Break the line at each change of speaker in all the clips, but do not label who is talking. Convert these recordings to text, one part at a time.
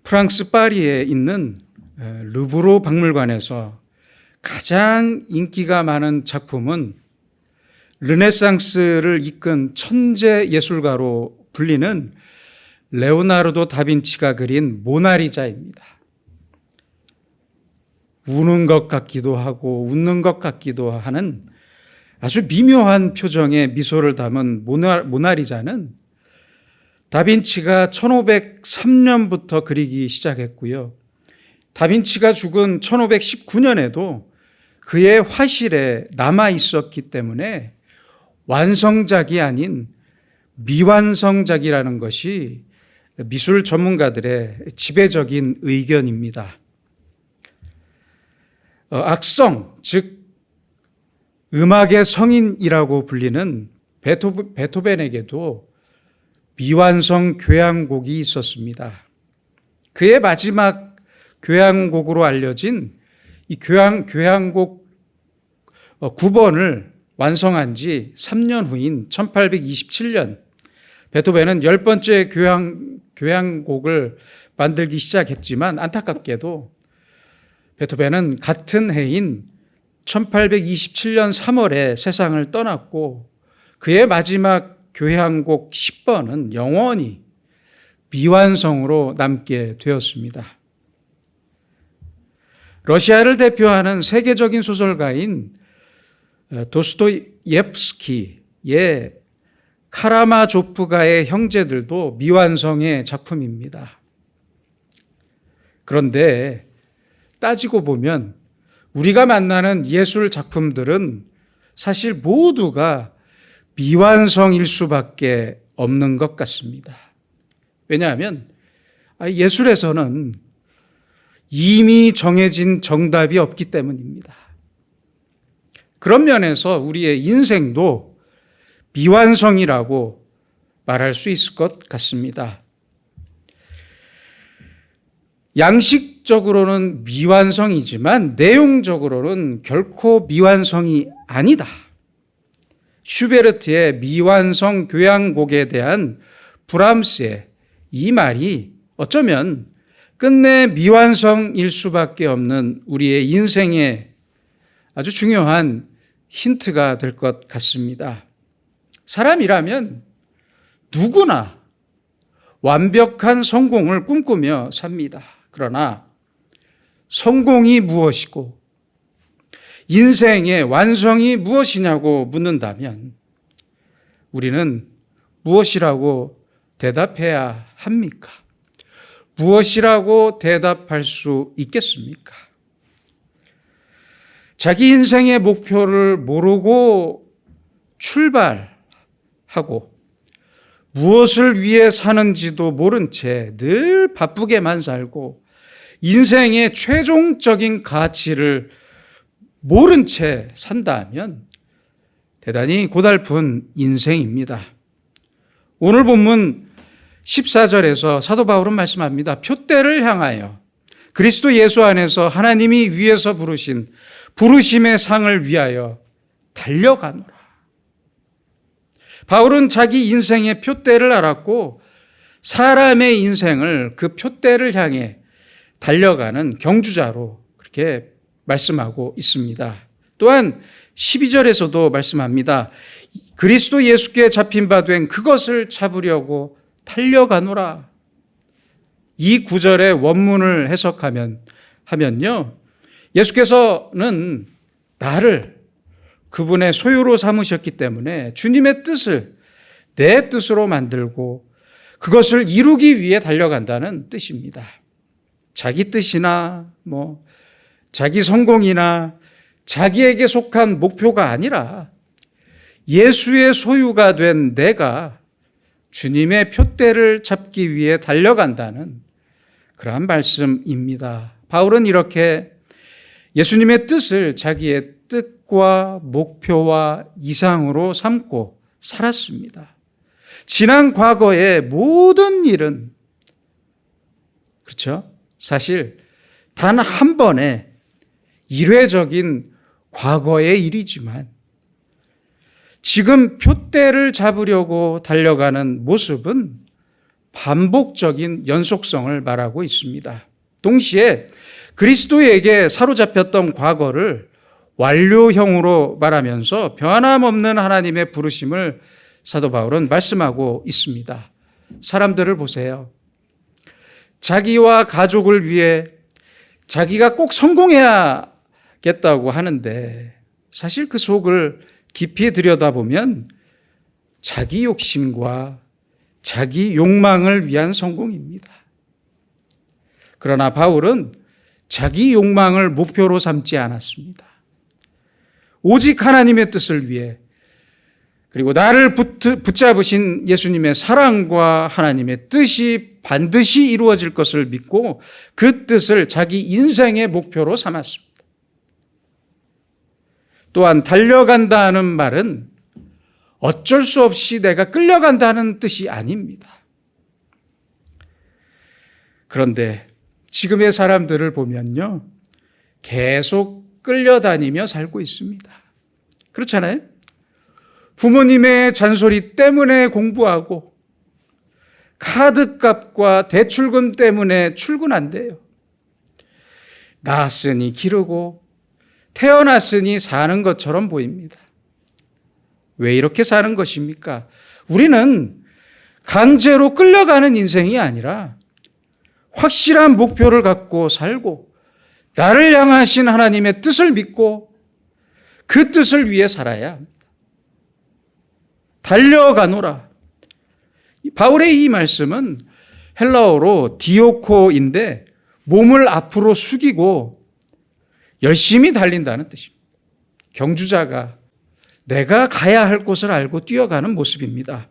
프랑스 파리에 있는 루브르 박물관에서 가장 인기가 많은 작품은 르네상스를 이끈 천재 예술가로 불리는 레오나르도 다빈치가 그린 모나리자입니다. 우는 것 같기도 하고 웃는 것 같기도 하는 아주 미묘한 표정의 미소를 담은 모나리자는 다빈치가 1503년부터 그리기 시작했고요. 다빈치가 죽은 1519년에도 그의 화실에 남아 있었기 때문에 완성작이 아닌 미완성작이라는 것이 미술 전문가들의 지배적인 의견입니다. 악성, 즉 음악의 성인이라고 불리는 베토벤에게도 미완성 교향곡이 있었습니다. 그의 마지막 교향곡으로 알려진 이 교향곡 9번을 완성한 지 3년 후인 1827년 베토벤은 10번째 교향곡을 만들기 시작했지만 안타깝게도 베토벤은 같은 해인 1827년 3월에 세상을 떠났고 그의 마지막 교향곡 10번은 영원히 미완성으로 남게 되었습니다. 러시아를 대표하는 세계적인 소설가인 도스토옙스키의 카라마조프가의 형제들도 미완성의 작품입니다. 그런데 따지고 보면 우리가 만나는 예술 작품들은 사실 모두가 미완성일 수밖에 없는 것 같습니다. 왜냐하면 예술에서는 이미 정해진 정답이 없기 때문입니다. 그런 면에서 우리의 인생도 미완성이라고 말할 수 있을 것 같습니다. 양식적으로는 미완성이지만 내용적으로는 결코 미완성이 아니다. 슈베르트의 미완성 교향곡에 대한 브람스의 이 말이 어쩌면 끝내 미완성일 수밖에 없는 우리의 인생의 아주 중요한 힌트가 될 것 같습니다. 사람이라면 누구나 완벽한 성공을 꿈꾸며 삽니다. 그러나 성공이 무엇이고 인생의 완성이 무엇이냐고 묻는다면 우리는 무엇이라고 대답해야 합니까? 무엇이라고 대답할 수 있겠습니까? 자기 인생의 목표를 모르고 출발하고 무엇을 위해 사는지도 모른 채 늘 바쁘게만 살고 인생의 최종적인 가치를 모른 채 산다면 대단히 고달픈 인생입니다. 오늘 본문 14절에서 사도 바울은 말씀합니다. 표대를 향하여 그리스도 예수 안에서 하나님이 위에서 부르신 부르심의 상을 위하여 달려가노라. 바울은 자기 인생의 표대를 알았고 사람의 인생을 그 표대를 향해 달려가는 경주자로 그렇게 말씀하고 있습니다. 또한 12절에서도 말씀합니다. 그리스도 예수께 잡힌 바 된 그것을 잡으려고 달려가노라. 이 구절의 원문을 하면요. 예수께서는 나를 그분의 소유로 삼으셨기 때문에 주님의 뜻을 내 뜻으로 만들고 그것을 이루기 위해 달려간다는 뜻입니다. 자기 뜻이나 자기 성공이나 자기에게 속한 목표가 아니라 예수의 소유가 된 내가 주님의 표대를 잡기 위해 달려간다는 그러한 말씀입니다. 바울은 이렇게 예수님의 뜻을 자기의 뜻과 목표와 이상으로 삼고 살았습니다. 지난 과거의 모든 일은 그렇죠? 사실 단 한 번의 일회적인 과거의 일이지만 지금 표대를 잡으려고 달려가는 모습은 반복적인 연속성을 말하고 있습니다. 동시에 그리스도에게 사로잡혔던 과거를 완료형으로 말하면서 변함없는 하나님의 부르심을 사도 바울은 말씀하고 있습니다. 사람들을 보세요. 자기와 가족을 위해 자기가 꼭 성공해야겠다고 하는데 사실 그 속을 깊이 들여다보면 자기 욕심과 자기 욕망을 위한 성공입니다. 그러나 바울은 자기 욕망을 목표로 삼지 않았습니다. 오직 하나님의 뜻을 위해, 그리고 나를 붙잡으신 예수님의 사랑과 하나님의 뜻이 반드시 이루어질 것을 믿고 그 뜻을 자기 인생의 목표로 삼았습니다. 또한 달려간다는 말은 어쩔 수 없이 내가 끌려간다는 뜻이 아닙니다. 그런데 지금의 사람들을 보면요, 계속 끌려다니며 살고 있습니다. 그렇잖아요? 부모님의 잔소리 때문에 공부하고 카드값과 대출금 때문에 출근한대요. 낳았으니 기르고 태어났으니 사는 것처럼 보입니다. 왜 이렇게 사는 것입니까? 우리는 강제로 끌려가는 인생이 아니라 확실한 목표를 갖고 살고 나를 향하신 하나님의 뜻을 믿고 그 뜻을 위해 살아야 합니다. 달려가노라. 바울의 이 말씀은 헬라어로 디오코인데 몸을 앞으로 숙이고 열심히 달린다는 뜻입니다. 경주자가 내가 가야 할 곳을 알고 뛰어가는 모습입니다.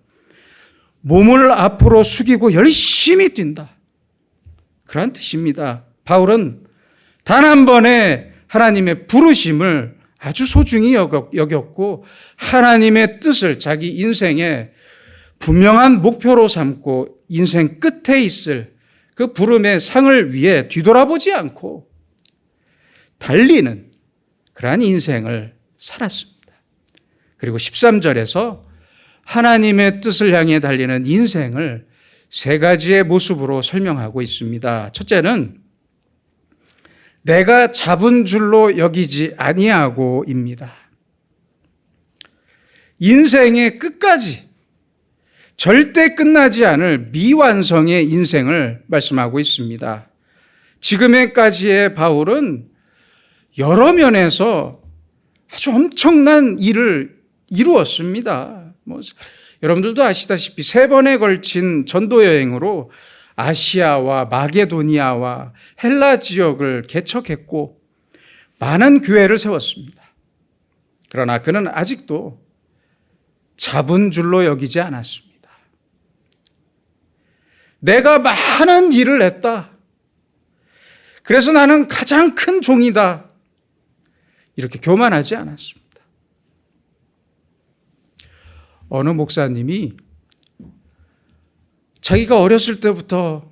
몸을 앞으로 숙이고 열심히 뛴다. 그런 뜻입니다. 바울은 단 한 번의 하나님의 부르심을 아주 소중히 여겼고 하나님의 뜻을 자기 인생의 분명한 목표로 삼고 인생 끝에 있을 그 부름의 상을 위해 뒤돌아보지 않고 달리는 그러한 인생을 살았습니다. 그리고 13절에서 하나님의 뜻을 향해 달리는 인생을 세 가지의 모습으로 설명하고 있습니다. 첫째는 내가 잡은 줄로 여기지 아니하고입니다. 인생의 끝까지 절대 끝나지 않을 미완성의 인생을 말씀하고 있습니다. 지금에까지의 바울은 여러 면에서 아주 엄청난 일을 이루었습니다. 여러분들도 아시다시피 3번에 걸친 전도 여행으로 아시아와 마게도니아와 헬라 지역을 개척했고 많은 교회를 세웠습니다. 그러나 그는 아직도 잡은 줄로 여기지 않았습니다. 내가 많은 일을 했다. 그래서 나는 가장 큰 종이다. 이렇게 교만하지 않았습니다. 어느 목사님이 자기가 어렸을 때부터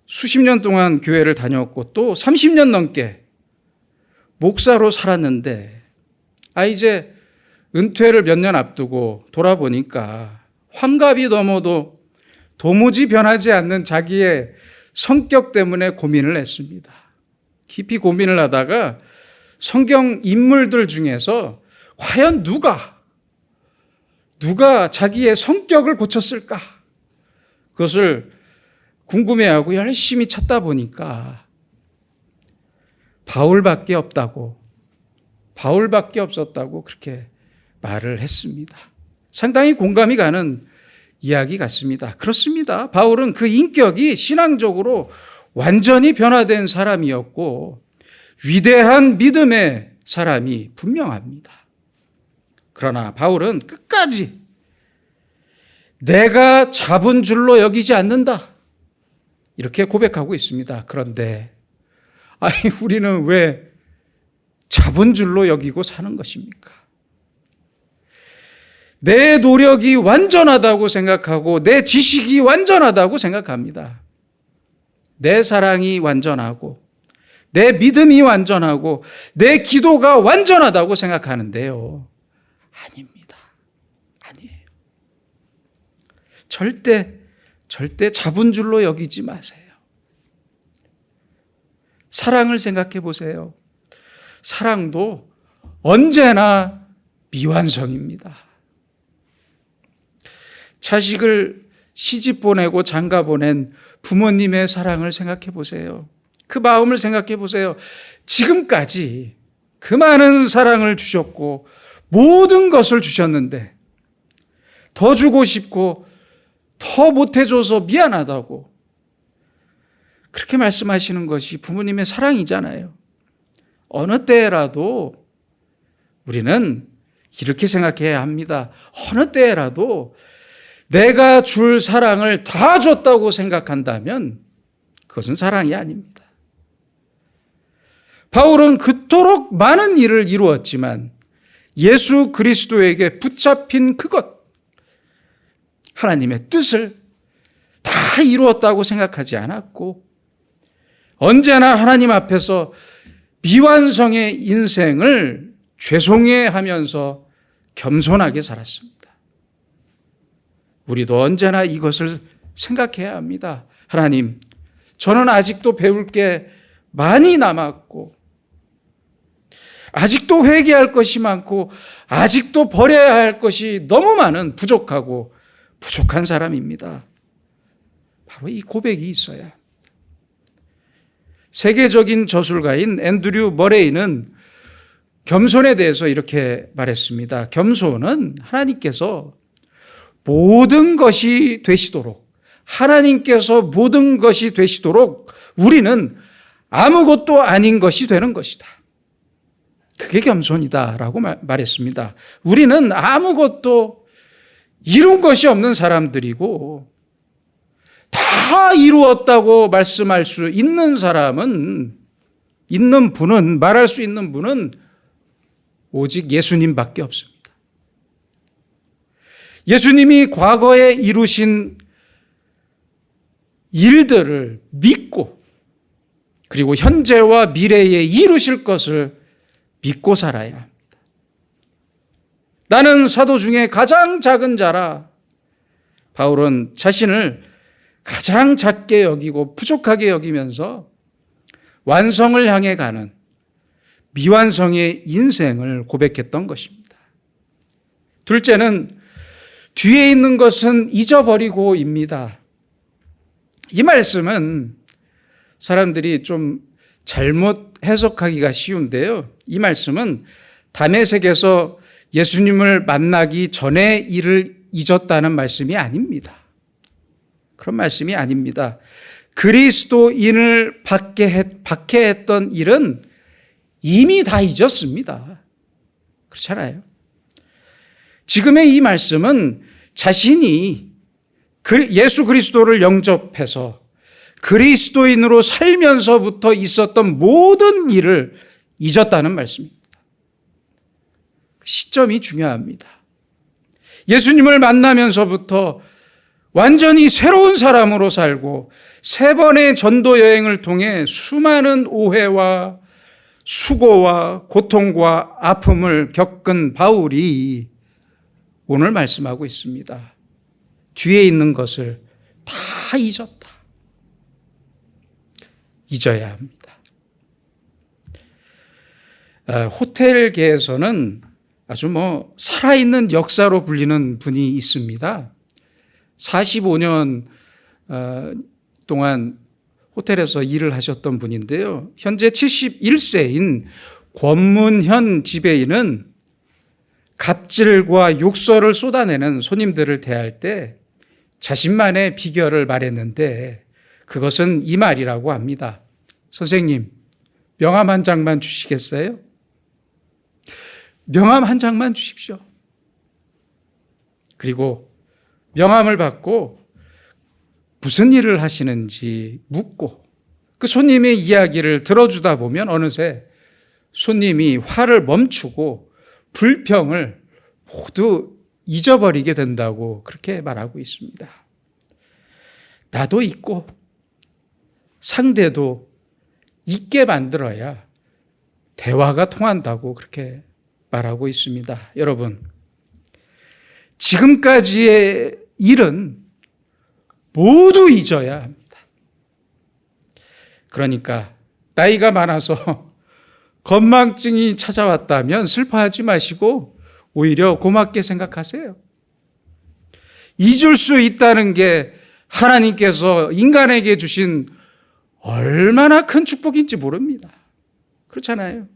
수십 년 동안 교회를 다녔고 또 30년 넘게 목사로 살았는데 이제 은퇴를 몇 년 앞두고 돌아보니까 환갑이 넘어도 도무지 변하지 않는 자기의 성격 때문에 고민을 했습니다. 깊이 고민을 하다가 성경 인물들 중에서 과연 누가 자기의 성격을 고쳤을까? 그것을 궁금해하고 열심히 찾다 보니까 바울밖에 없었다고 그렇게 말을 했습니다. 상당히 공감이 가는 이야기 같습니다. 그렇습니다. 바울은 그 인격이 신앙적으로 완전히 변화된 사람이었고 위대한 믿음의 사람이 분명합니다. 그러나 바울은 끝까지 내가 잡은 줄로 여기지 않는다. 이렇게 고백하고 있습니다. 그런데 우리는 왜 잡은 줄로 여기고 사는 것입니까? 내 노력이 완전하다고 생각하고 내 지식이 완전하다고 생각합니다. 내 사랑이 완전하고 내 믿음이 완전하고 내 기도가 완전하다고 생각하는데요. 아닙니다. 아니에요. 절대 자본줄로 여기지 마세요. 사랑을 생각해 보세요. 사랑도 언제나 미완성입니다. 자식을 시집 보내고 장가 보낸 부모님의 사랑을 생각해 보세요. 그 마음을 생각해 보세요. 지금까지 그 많은 사랑을 주셨고 모든 것을 주셨는데 더 주고 싶고 더 못해줘서 미안하다고 그렇게 말씀하시는 것이 부모님의 사랑이잖아요. 어느 때라도 우리는 이렇게 생각해야 합니다. 어느 때라도 내가 줄 사랑을 다 줬다고 생각한다면 그것은 사랑이 아닙니다. 바울은 그토록 많은 일을 이루었지만 예수 그리스도에게 붙잡힌 그것, 하나님의 뜻을 다 이루었다고 생각하지 않았고 언제나 하나님 앞에서 미완성의 인생을 죄송해하면서 겸손하게 살았습니다. 우리도 언제나 이것을 생각해야 합니다. 하나님, 저는 아직도 배울 게 많이 남았고 아직도 회개할 것이 많고 아직도 버려야 할 것이 너무 많은 부족하고 부족한 사람입니다. 바로 이 고백이 있어야 합니다. 세계적인 저술가인 앤드류 머레이는 겸손에 대해서 이렇게 말했습니다. 겸손은 하나님께서 모든 것이 되시도록, 하나님께서 모든 것이 되시도록 우리는 아무것도 아닌 것이 되는 것이다. 그게 겸손이다라고 말했습니다. 우리는 아무것도 이룬 것이 없는 사람들이고 다 이루었다고 말씀할 수 있는 사람은, 있는 분은, 말할 수 있는 분은 오직 예수님밖에 없습니다. 예수님이 과거에 이루신 일들을 믿고 그리고 현재와 미래에 이루실 것을 믿고 살아야 합니다. 나는 사도 중에 가장 작은 자라. 바울은 자신을 가장 작게 여기고 부족하게 여기면서 완성을 향해 가는 미완성의 인생을 고백했던 것입니다. 둘째는 뒤에 있는 것은 잊어버리고입니다. 이 말씀은 사람들이 좀 잘못 해석하기가 쉬운데요. 이 말씀은 다메섹에서 예수님을 만나기 전에 일을 잊었다는 말씀이 아닙니다. 그런 말씀이 아닙니다. 그리스도인을 박해했던 일은 이미 다 잊었습니다. 그렇잖아요. 지금의 이 말씀은 자신이 예수 그리스도를 영접해서 그리스도인으로 살면서부터 있었던 모든 일을 잊었다는 말씀입니다. 시점이 중요합니다. 예수님을 만나면서부터 완전히 새로운 사람으로 살고 3번의 전도 여행을 통해 수많은 오해와 수고와 고통과 아픔을 겪은 바울이 오늘 말씀하고 있습니다. 뒤에 있는 것을 다 잊었다. 잊어야 합니다. 호텔계에서는 아주 살아있는 역사로 불리는 분이 있습니다. 45년 동안 호텔에서 일을 하셨던 분인데요. 현재 71세인 권문현 지배인은 갑질과 욕설을 쏟아내는 손님들을 대할 때 자신만의 비결을 말했는데 그것은 이 말이라고 합니다. 선생님, 명함 한 장만 주시겠어요? 명함 한 장만 주십시오. 그리고 명함을 받고 무슨 일을 하시는지 묻고 그 손님의 이야기를 들어주다 보면 어느새 손님이 화를 멈추고 불평을 모두 잊어버리게 된다고 그렇게 말하고 있습니다. 나도 잊고 상대도 잊게 만들어야 대화가 통한다고 그렇게 말하고 있습니다. 여러분, 지금까지의 일은 모두 잊어야 합니다. 그러니까 나이가 많아서 건망증이 찾아왔다면 슬퍼하지 마시고 오히려 고맙게 생각하세요. 잊을 수 있다는 게 하나님께서 인간에게 주신 얼마나 큰 축복인지 모릅니다. 그렇잖아요.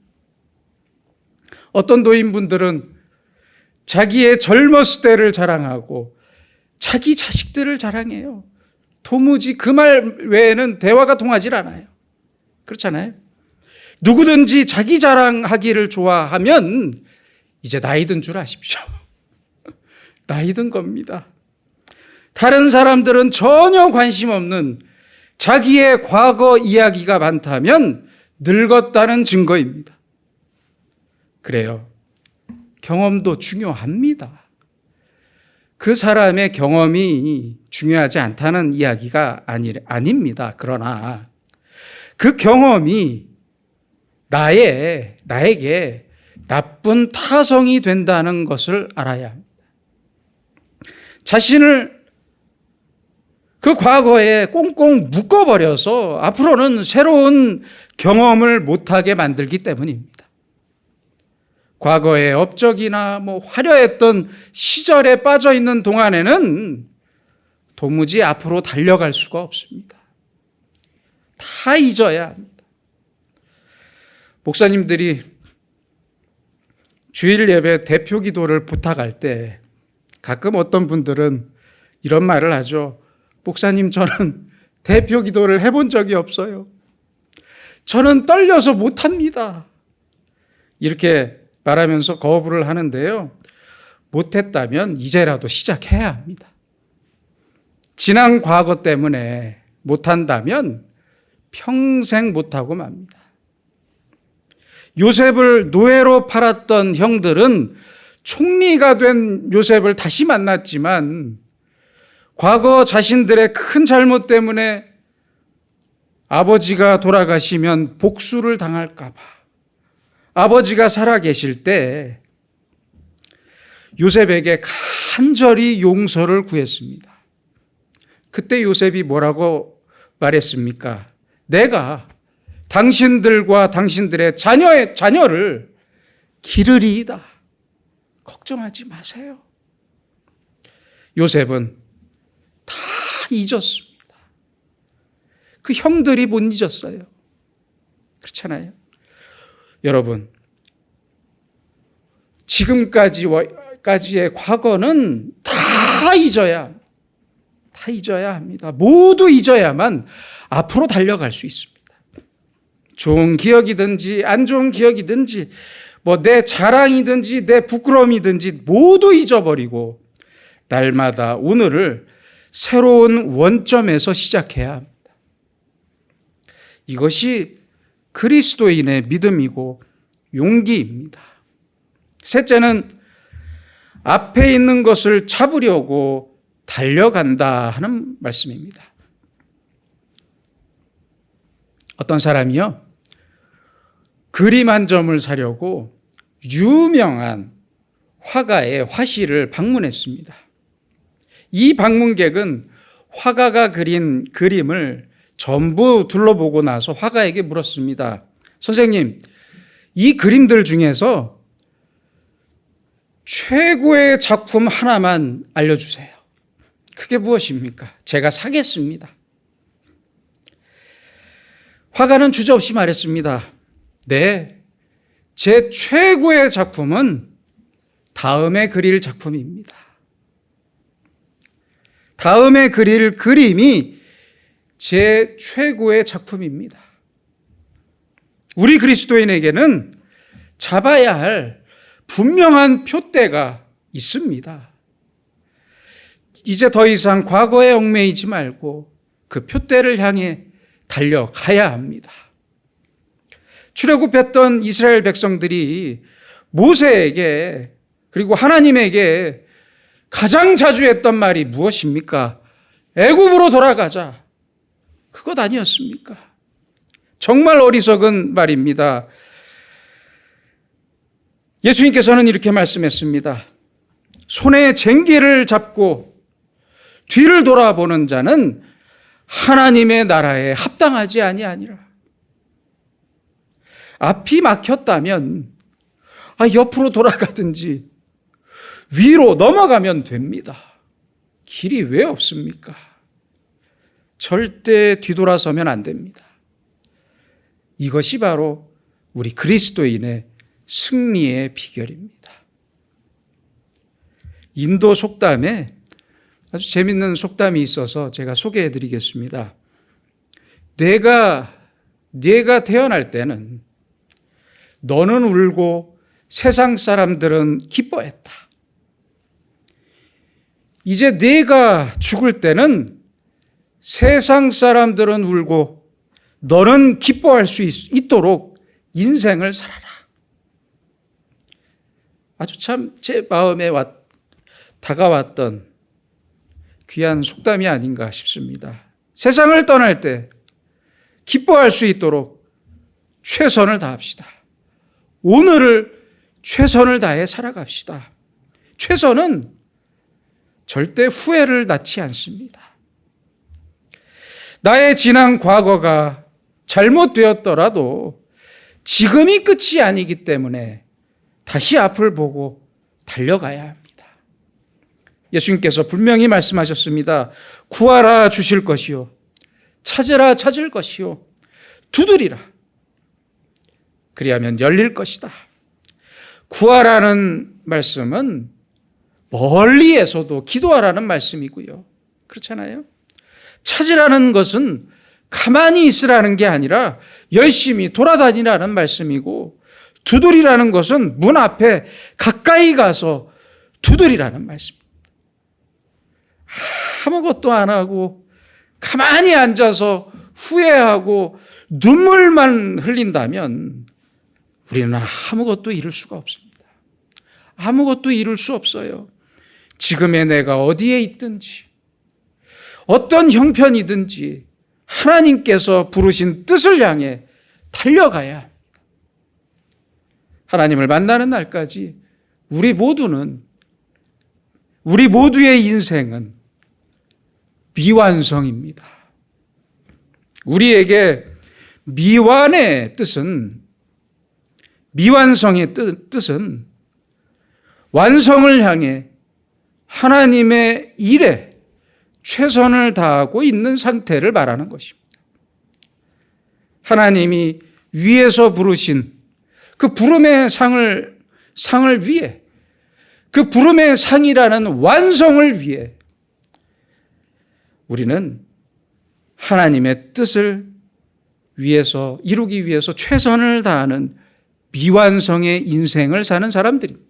어떤 노인분들은 자기의 젊었을 때를 자랑하고 자기 자식들을 자랑해요. 도무지 그 말 외에는 대화가 통하지 않아요. 그렇잖아요. 누구든지 자기 자랑하기를 좋아하면 이제 나이 든 줄 아십시오. 나이 든 겁니다. 다른 사람들은 전혀 관심 없는 자기의 과거 이야기가 많다면 늙었다는 증거입니다. 그래요. 경험도 중요합니다. 그 사람의 경험이 중요하지 않다는 이야기가 아닙니다. 그러나 그 경험이 나에게 나쁜 타성이 된다는 것을 알아야 합니다. 자신을 그 과거에 꽁꽁 묶어버려서 앞으로는 새로운 경험을 못하게 만들기 때문입니다. 과거의 업적이나 화려했던 시절에 빠져 있는 동안에는 도무지 앞으로 달려갈 수가 없습니다. 다 잊어야 합니다. 목사님들이 주일 예배 대표 기도를 부탁할 때 가끔 어떤 분들은 이런 말을 하죠. 목사님, 저는 대표 기도를 해본 적이 없어요. 저는 떨려서 못합니다. 이렇게 말하면서 거부를 하는데요. 못했다면 이제라도 시작해야 합니다. 지난 과거 때문에 못한다면 평생 못하고 맙니다. 요셉을 노예로 팔았던 형들은 총리가 된 요셉을 다시 만났지만 과거 자신들의 큰 잘못 때문에 아버지가 돌아가시면 복수를 당할까 봐 아버지가 살아계실 때 요셉에게 간절히 용서를 구했습니다. 그때 요셉이 뭐라고 말했습니까? 내가 당신들과 당신들의 자녀를 기르리이다. 걱정하지 마세요. 요셉은 다 잊었습니다. 그 형들이 못 잊었어요. 그렇잖아요. 여러분, 지금까지의 과거는 다 잊어야 합니다. 모두 잊어야만 앞으로 달려갈 수 있습니다. 좋은 기억이든지 안 좋은 기억이든지 내 자랑이든지 내 부끄러움이든지 모두 잊어버리고 날마다 오늘을 새로운 원점에서 시작해야 합니다. 이것이 그리스도인의 믿음이고 용기입니다. 셋째는 앞에 있는 것을 잡으려고 달려간다 하는 말씀입니다. 어떤 사람이요, 그림 한 점을 사려고 유명한 화가의 화실을 방문했습니다. 이 방문객은 화가가 그린 그림을 전부 둘러보고 나서 화가에게 물었습니다. 선생님, 이 그림들 중에서 최고의 작품 하나만 알려주세요. 그게 무엇입니까? 제가 사겠습니다. 화가는 주저없이 말했습니다. 네, 제 최고의 작품은 다음에 그릴 작품입니다. 다음에 그릴 그림이 제 최고의 작품입니다. 우리 그리스도인에게는 잡아야 할 분명한 표대가 있습니다. 이제 더 이상 과거에 얽매이지 말고 그 표대를 향해 달려가야 합니다. 출애굽했던 이스라엘 백성들이 모세에게 그리고 하나님에게 가장 자주 했던 말이 무엇입니까? 애굽으로 돌아가자. 그것 아니었습니까? 정말 어리석은 말입니다. 예수님께서는 이렇게 말씀했습니다. 손에 쟁기를 잡고 뒤를 돌아보는 자는 하나님의 나라에 합당하지 아니하니라. 앞이 막혔다면 옆으로 돌아가든지 위로 넘어가면 됩니다. 길이 왜 없습니까? 절대 뒤돌아서면 안 됩니다. 이것이 바로 우리 그리스도인의 승리의 비결입니다. 인도 속담에 아주 재밌는 속담이 있어서 제가 소개해 드리겠습니다. 네가 태어날 때는 너는 울고 세상 사람들은 기뻐했다. 이제 네가 죽을 때는 세상 사람들은 울고 너는 기뻐할 수 있도록 인생을 살아라. 아주 참 제 마음에 다가왔던 귀한 속담이 아닌가 싶습니다. 세상을 떠날 때 기뻐할 수 있도록 최선을 다합시다. 오늘을 최선을 다해 살아갑시다. 최선은 절대 후회를 낳지 않습니다. 나의 지난 과거가 잘못되었더라도 지금이 끝이 아니기 때문에 다시 앞을 보고 달려가야 합니다. 예수님께서 분명히 말씀하셨습니다. 구하라 주실 것이요, 찾으라 찾을 것이요, 두드리라 그리하면 열릴 것이다. 구하라는 말씀은 멀리에서도 기도하라는 말씀이고요. 그렇잖아요. 찾으라는 것은 가만히 있으라는 게 아니라 열심히 돌아다니라는 말씀이고, 두드리라는 것은 문 앞에 가까이 가서 두드리라는 말씀입니다. 아무것도 안 하고 가만히 앉아서 후회하고 눈물만 흘린다면 우리는 아무것도 이룰 수가 없습니다. 아무것도 이룰 수 없어요. 지금의 내가 어디에 있든지 어떤 형편이든지 하나님께서 부르신 뜻을 향해 달려가야 합니다. 하나님을 만나는 날까지 우리 모두의 인생은 미완성입니다. 우리에게 미완성의 뜻은 완성을 향해 하나님의 일에 최선을 다하고 있는 상태를 말하는 것입니다. 하나님이 위에서 부르신 그 부름의 상을 위해, 그 부름의 상이라는 완성을 위해 우리는 하나님의 뜻을 이루기 위해서 최선을 다하는 미완성의 인생을 사는 사람들입니다.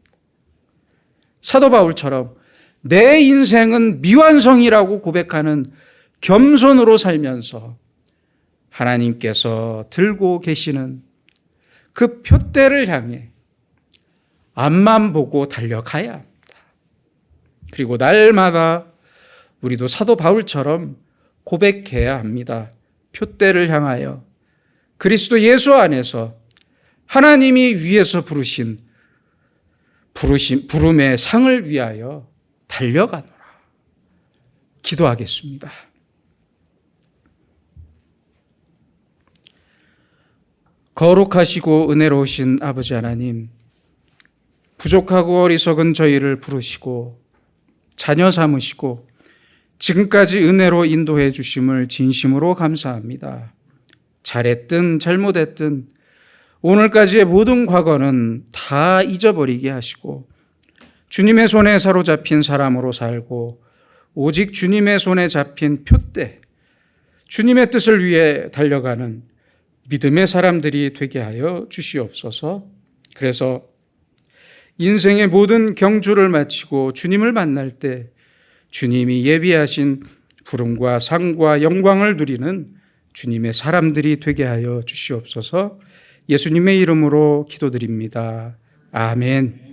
사도 바울처럼 내 인생은 미완성이라고 고백하는 겸손으로 살면서 하나님께서 들고 계시는 그 표대를 향해 앞만 보고 달려가야 합니다. 그리고 날마다 우리도 사도 바울처럼 고백해야 합니다. 표대를 향하여 그리스도 예수 안에서 하나님이 위에서 부르신 부름의 상을 위하여 달려가노라. 기도하겠습니다. 거룩하시고 은혜로우신 아버지 하나님, 부족하고 어리석은 저희를 부르시고 자녀 삼으시고 지금까지 은혜로 인도해 주심을 진심으로 감사합니다. 잘했든 잘못했든 오늘까지의 모든 과거는 다 잊어버리게 하시고 주님의 손에 사로잡힌 사람으로 살고 오직 주님의 손에 잡힌 표대, 주님의 뜻을 위해 달려가는 믿음의 사람들이 되게 하여 주시옵소서. 그래서 인생의 모든 경주를 마치고 주님을 만날 때 주님이 예비하신 부름과 상과 영광을 누리는 주님의 사람들이 되게 하여 주시옵소서. 예수님의 이름으로 기도드립니다. 아멘.